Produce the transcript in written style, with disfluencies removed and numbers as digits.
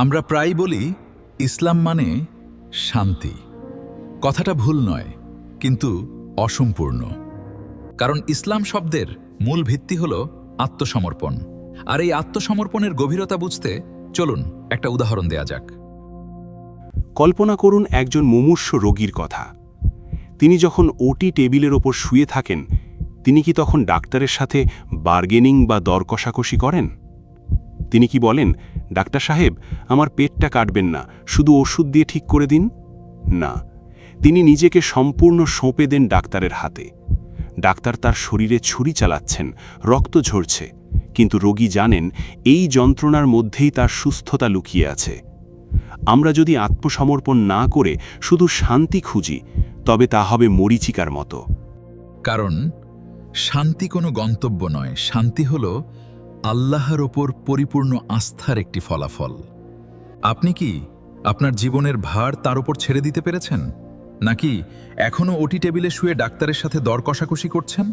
আমরা প্রায় বলি ইসলাম মানে শান্তি। কথাটা ভুল নয়, কিন্তু অসম্পূর্ণ। কারণ ইসলাম শব্দের মূল ভিত্তি হল আত্মসমর্পণ। আর এই আত্মসমর্পণের গভীরতা বুঝতে চলুন একটা উদাহরণ দেয়া যাক। কল্পনা করুন একজন মুমূর্ষু রোগীর কথা। তিনি যখন ওটি টেবিলের ওপর শুয়ে থাকেন, তিনি কি তখন ডাক্তারের সাথে বার্গেনিং বা দর কষাকষি করেন? তিনি কি বলেন, ডাক্তার সাহেব, আমার পেটটা কাটবেন না, শুধু ওষুধ দিয়ে ঠিক করে দিন? না, তিনি নিজেকে সম্পূর্ণ সঁপে দেন ডাক্তারের হাতে। ডাক্তার তার শরীরে ছুরি চালাচ্ছেন, রক্ত ঝরছে, কিন্তু রোগী জানেন এই যন্ত্রণার মধ্যেই তার সুস্থতা লুকিয়ে আছে। আমরা যদি আত্মসমর্পণ না করে শুধু শান্তি খুঁজি, তবে তা হবে মরীচিকার মতো। কারণ শান্তি কোনো গন্তব্য নয়, শান্তি হল আল্লাহর ওপর পরিপূর্ণ আস্থার একটি ফলাফল। আপনি কি আপনার জীবনের ভার তার উপর ছেড়ে দিতে পেরেছেন? নাকি এখনও ওটি টেবিলে শুয়ে ডাক্তারের সাথে দর কষাকষি করছেন?